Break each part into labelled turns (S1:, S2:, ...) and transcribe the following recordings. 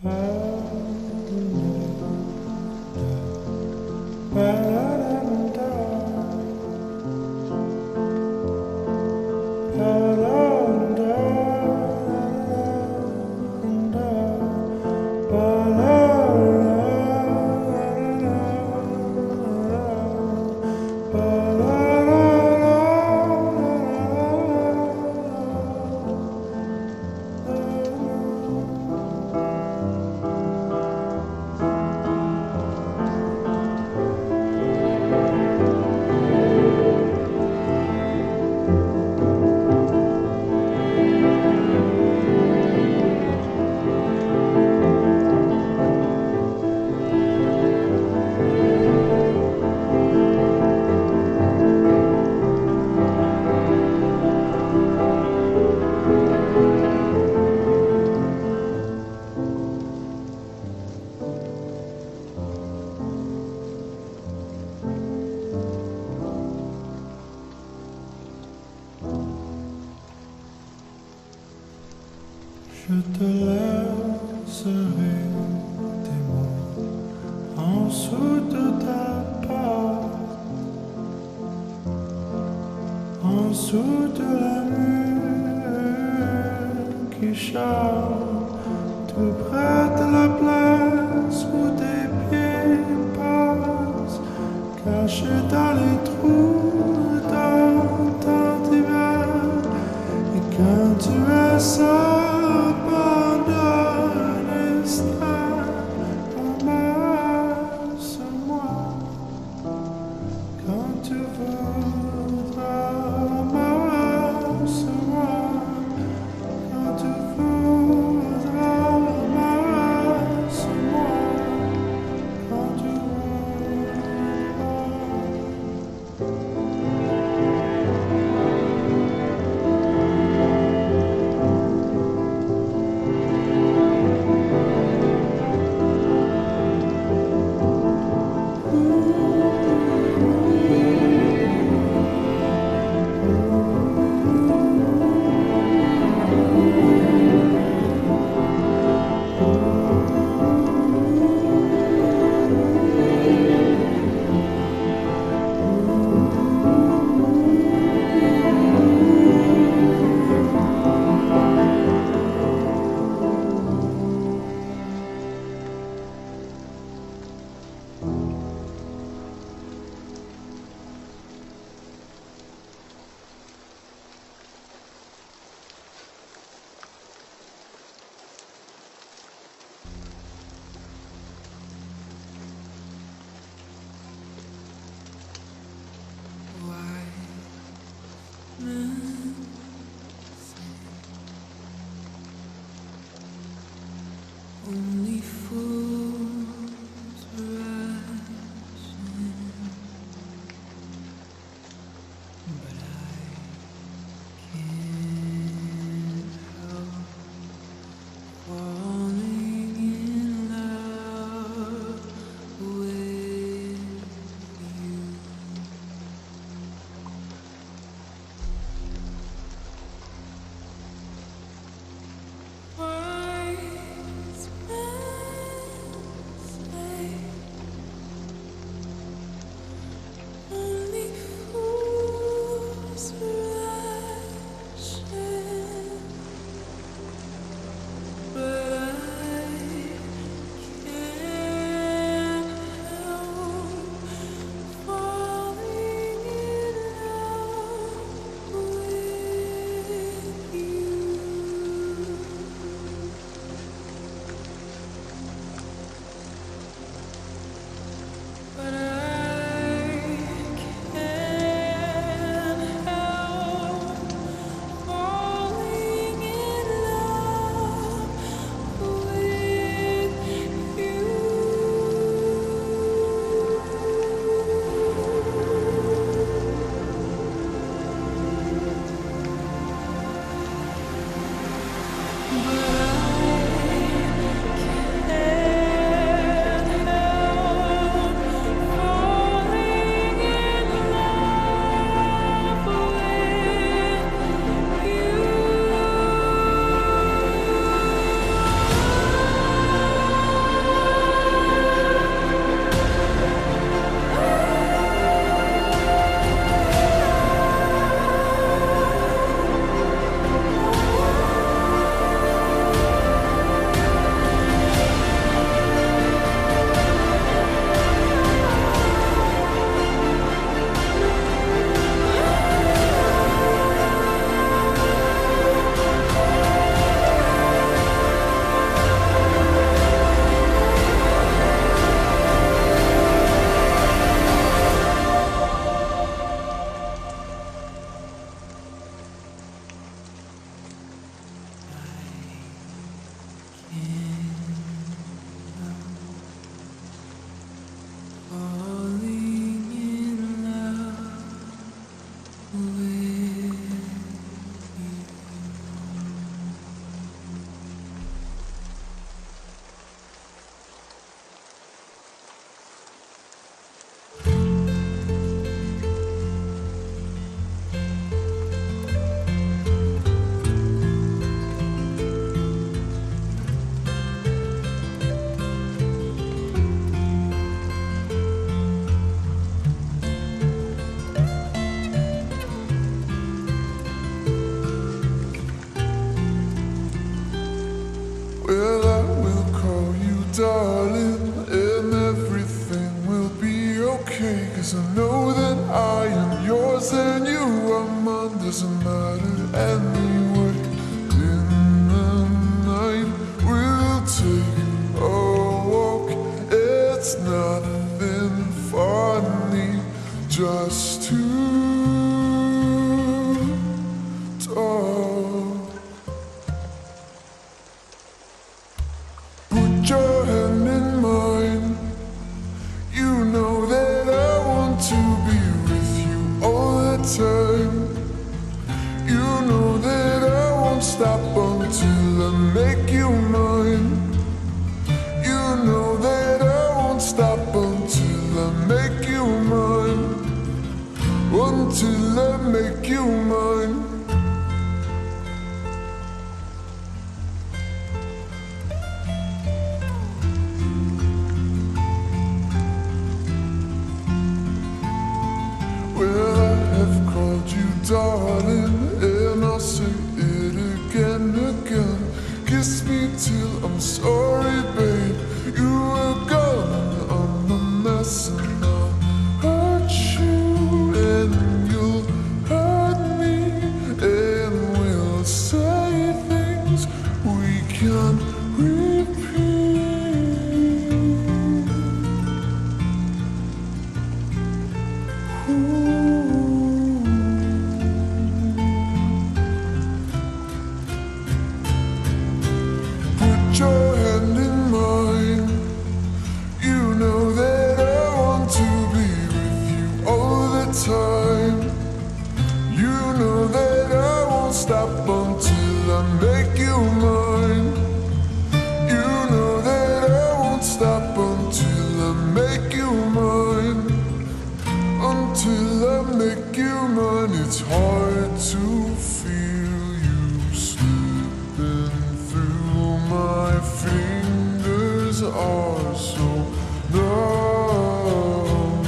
S1: Je te laisserai des mots en dessous de ta porte, en dessous de la mur qui chante, tout près de la place où tes pieds passent, cachés dans les trous dans ton hiver. Et quand tu es seul, Well, I will call you darling, and everything will be okay. 'Cause I know that I am yours and you are mine. Doesn't matter anyway. In the night, we'll take a walk. It's nothing funny, just to talk. Put your hand in mine. You know that I want to be with you all the time. You know that I won't stop until I make you mine. You know that I won't stop until I make you mine. Until I make you mine. Well, I have called you darling, and I'll say it again, again. Kiss me till I'm sorry, babe. You were gone and I'm a mess, and I'll hurt you and you'll hurt me, and we'll say things we can't repeat. Put your hand in mine. You know that I want to be with you all the time. You know that I won't stop until I make you mine. You know that I won't stop until I make you mine. Until I make you mine. It's hard to feel you slipping through my fingers are so numb.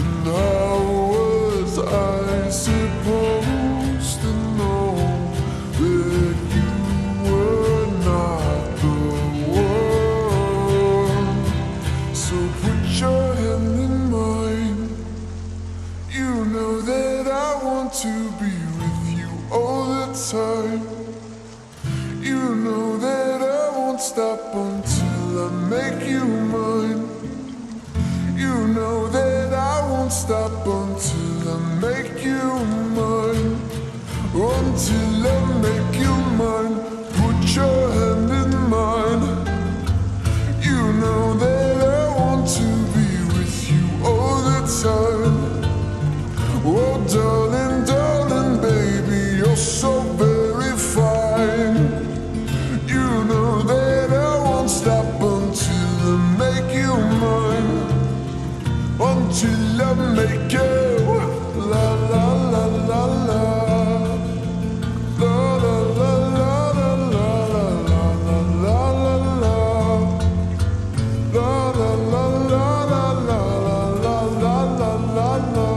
S1: And how was I supposed to know that you were not the one? So put your hand in mine. You know that I want to be with you all the time. You know that I won't stop until I make you mine. You know that I won't stop until I make you mine. Until I make you mine. Put your hand in mine. You know that I want to be with you all the time. Oh, darling, darling, baby, you're so very fine. You know that I won't stop until I make you mine. Until I make you la la la la la. La la la la la la la la la la la. La la la la la la la la la la la.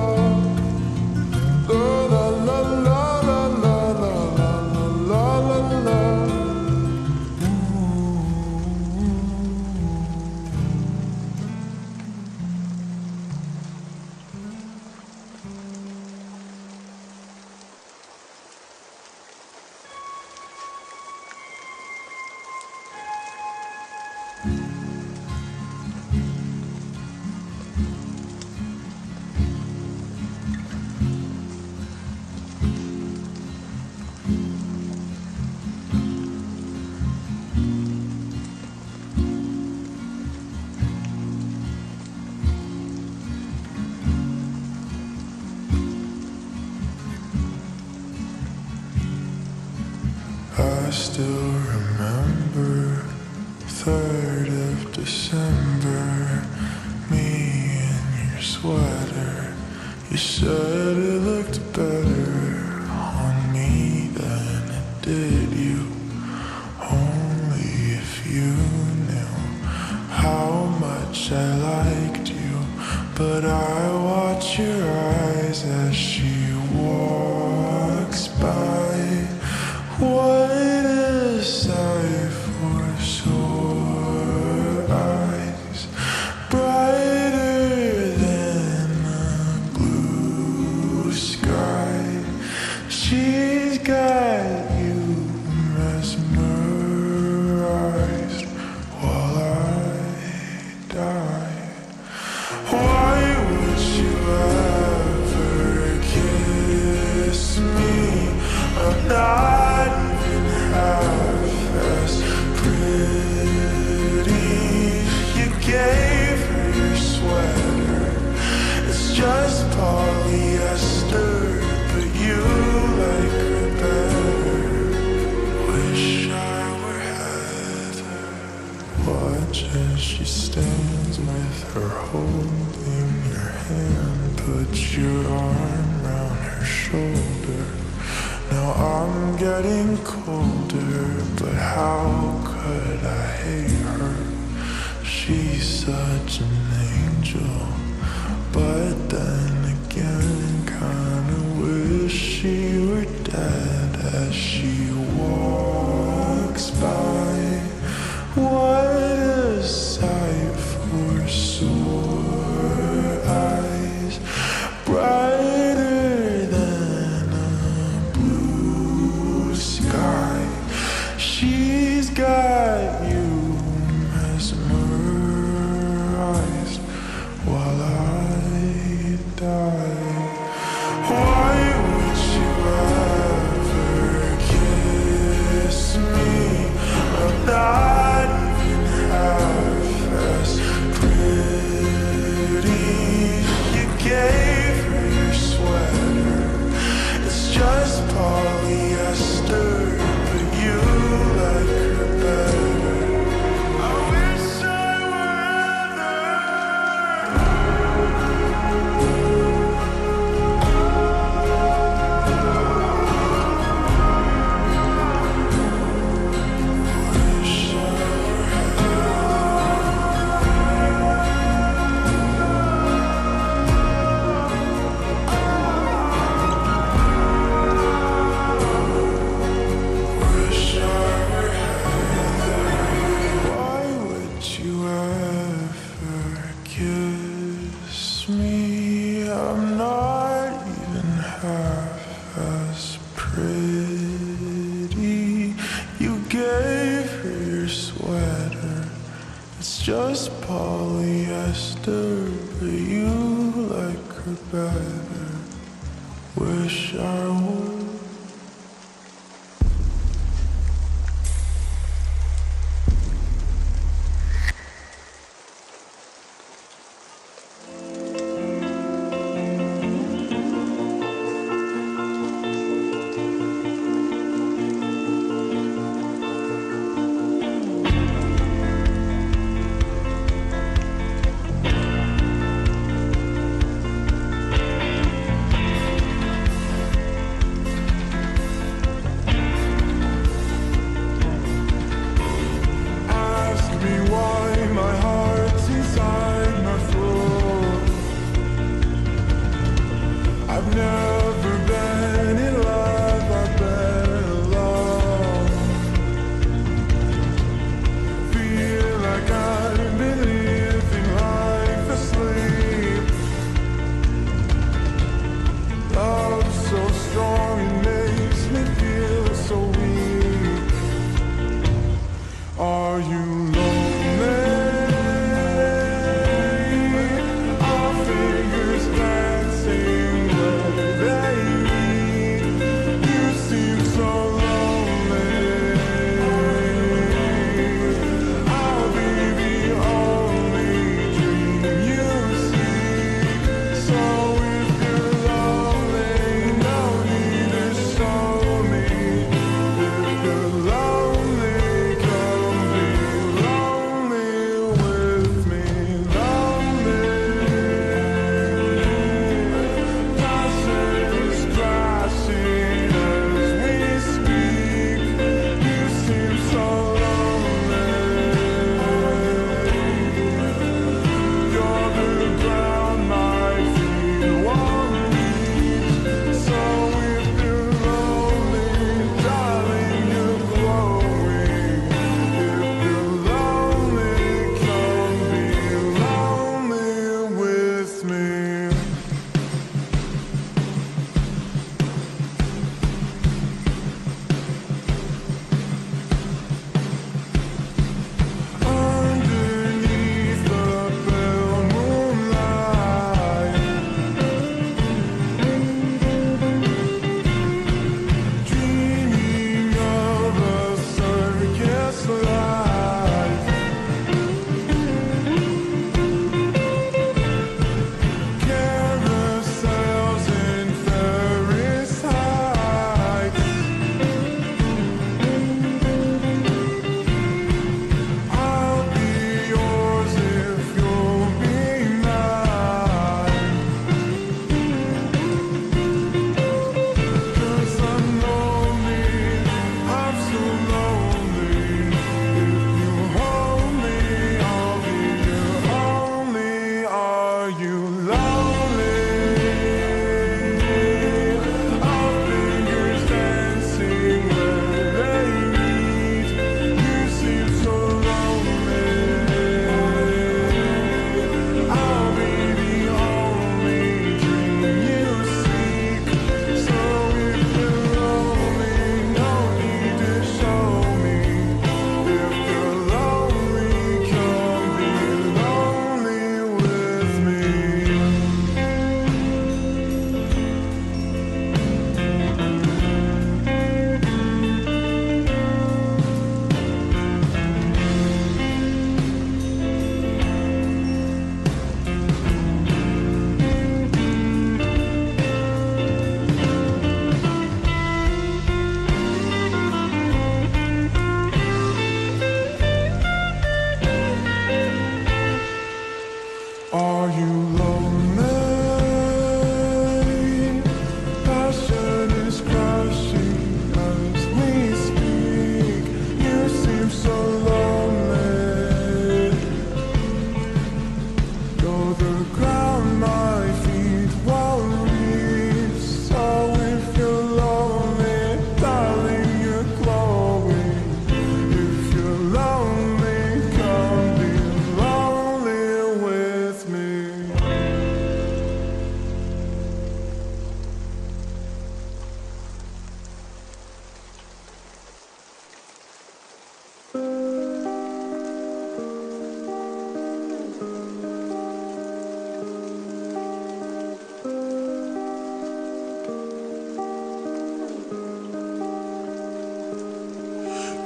S1: I still remember 3rd of December, me in your sweater. You said it looked better on me than it did you. Only if you knew how much I liked you. But I watch your eyes as she walks by. What a sight for she stands with her holding your hand. Put your arm around her shoulder. Now I'm getting colder, but how could I hate her? She's such an angel, but then again, kinda wish she were dead as she walks by. What a sight for sore eyes, brighter than a blue sky. She's got you mesmerized while I die. Why would you ever kiss me? I'm not even half as pretty. You gave her your sweater. It's just polyester, but you like her better. I wish I were I'm not even half as pretty. You gave her your sweater. It's just polyester, but you like her better. Wish I would.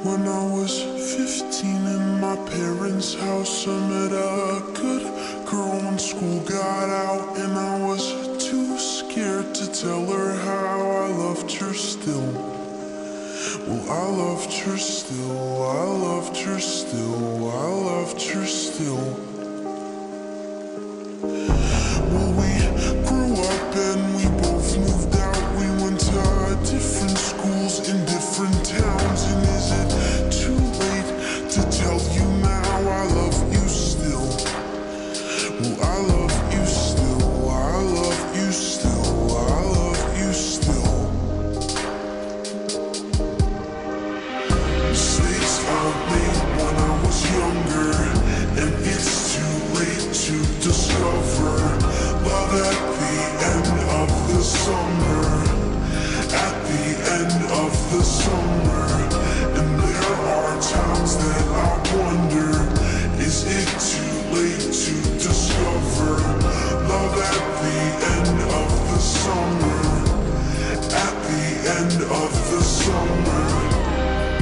S1: When I was 15 in my parents' house, I met a good girl when school got out, and I was too scared to tell her how I loved her still. Well, I loved her still, I loved her still, I loved her still. Well, we grew up and we both moved out. We went to different schools in different towns. And is it too late to tell you now I love you still? Well, I love you still, I love you still, I love you still. Mistakes I made when I was younger, and it's too late to discover love at the end of the summer, at the end of the summer. And there are times that I wonder, is it too late to discover love at the end of the summer, at the end of the summer,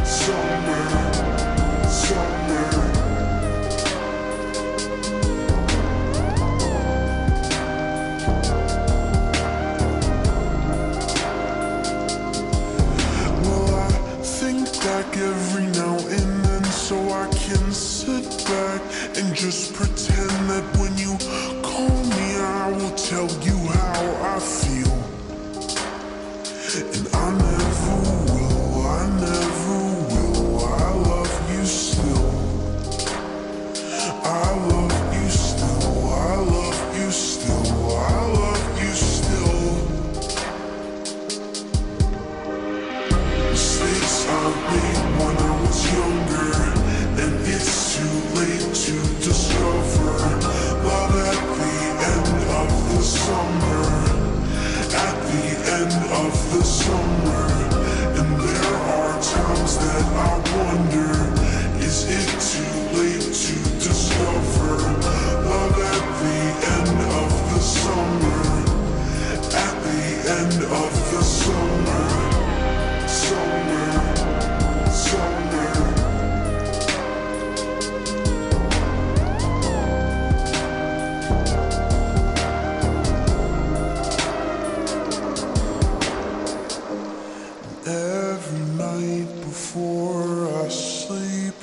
S1: summer, summer. Every now and then, so I can sit back and just pretend that when you call me I will tell you how I feel. And I never will, I never will. I love you still, I love you still, I love you still, I love you still. Mistakes I made when I was younger, and it's too late to discover love at the end of the summer, at the end of the summer. And there are times that I wonder, is it too late to discover love at the end of the summer, at the end of the summer, summer, summer. Every night before I sleep,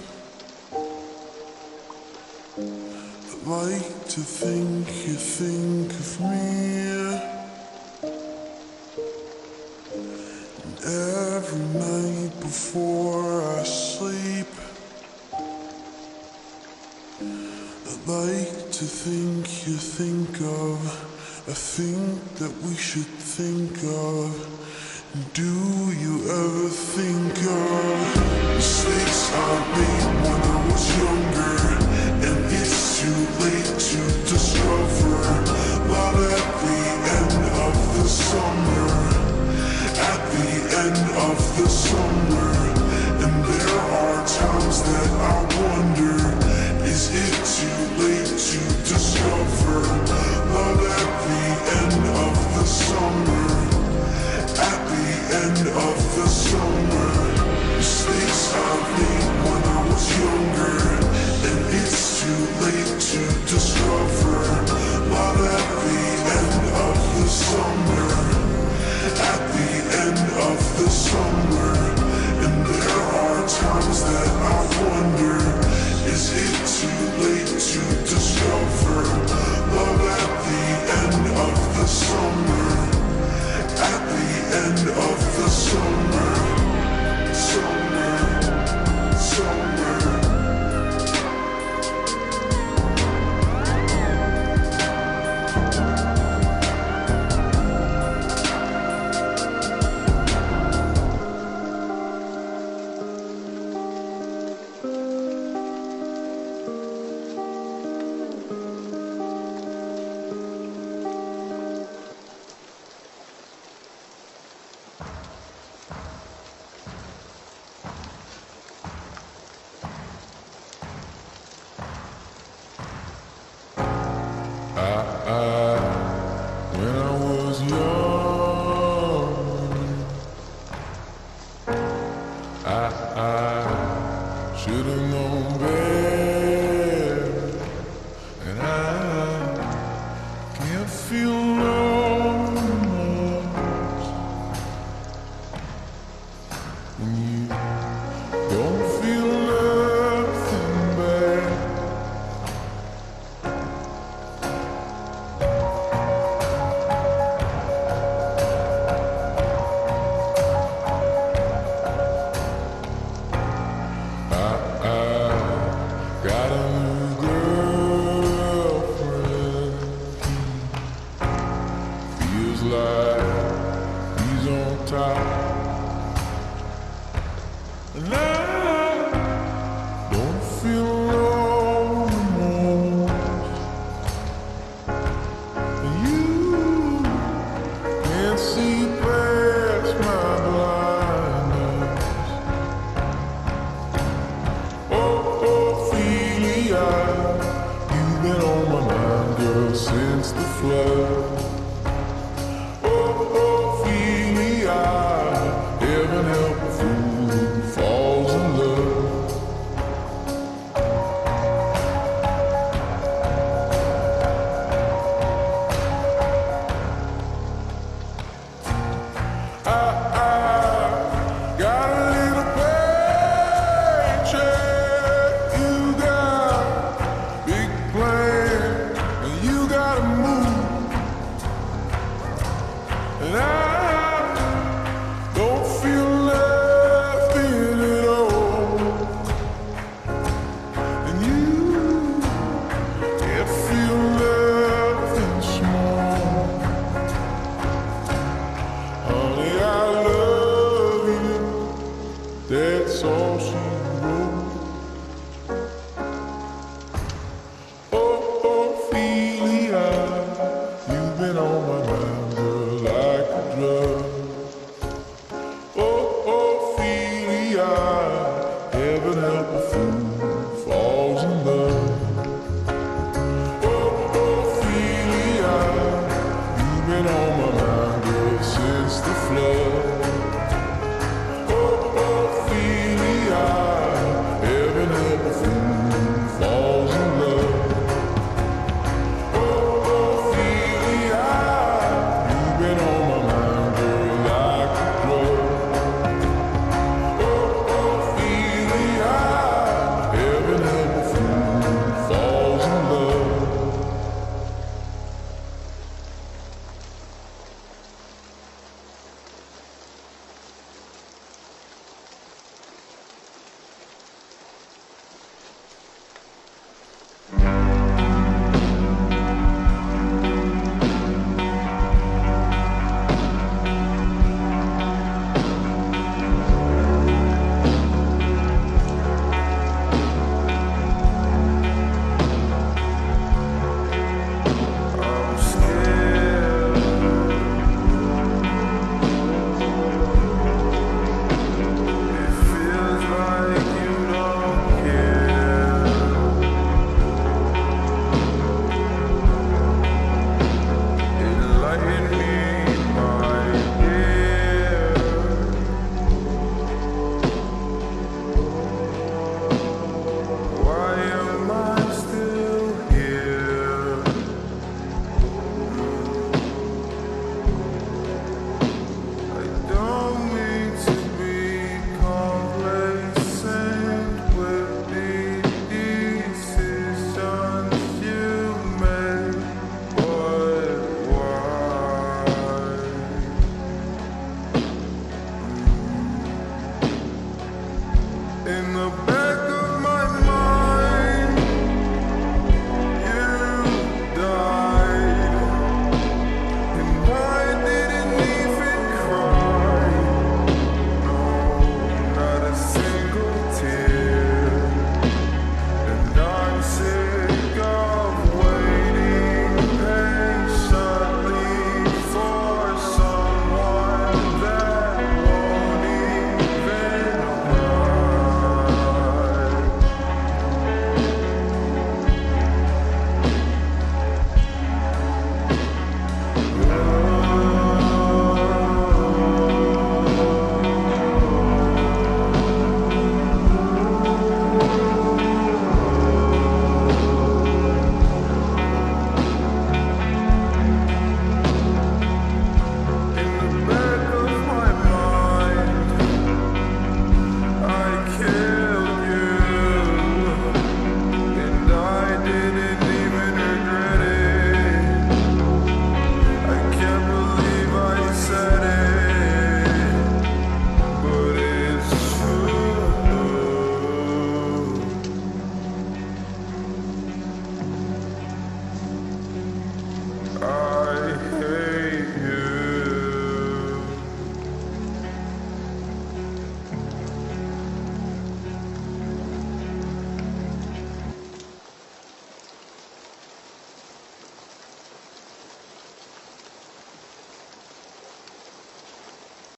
S1: I like to think you think of me. Every night before I sleep, I like to think you think of a thing that we should think of. Do you ever think of mistakes I made when I was younger, and it's too late to discover love at the end of the summer, at the end of the summer. And there are times that I wonder, is it too late to discover love at the end of the summer, at the end of the summer? Mistakes I made when I was younger, and it's too late to discover love at the end of the summer, at the end of the summer. And there are times that I wonder, is it too late to discover love at the end of the summer, at the end of the summer, summer, summer. When I was young, I Should've known better, and I can't feel lost when you don't feel nothing back. Got a new girlfriend. Feels like he's on top, and I don't feel alone anymore. You can't see past my blindness. You've been on my mind, girl, since the flood. Oh, Ophelia, heaven help a fool who falls in love. I got a little paycheck. You got big plan, and you gotta move, and I don't feel left in it all, and you can't feel left in small. Honey, I love you, that's all she wrote. Ophelia, you've been on my mind, girl, like a drug. Ophelia, heaven help a fool who falls in love. Ophelia, you've been on my mind, girl, since the flood. Ophelia, heaven help a fool who falls in love. In the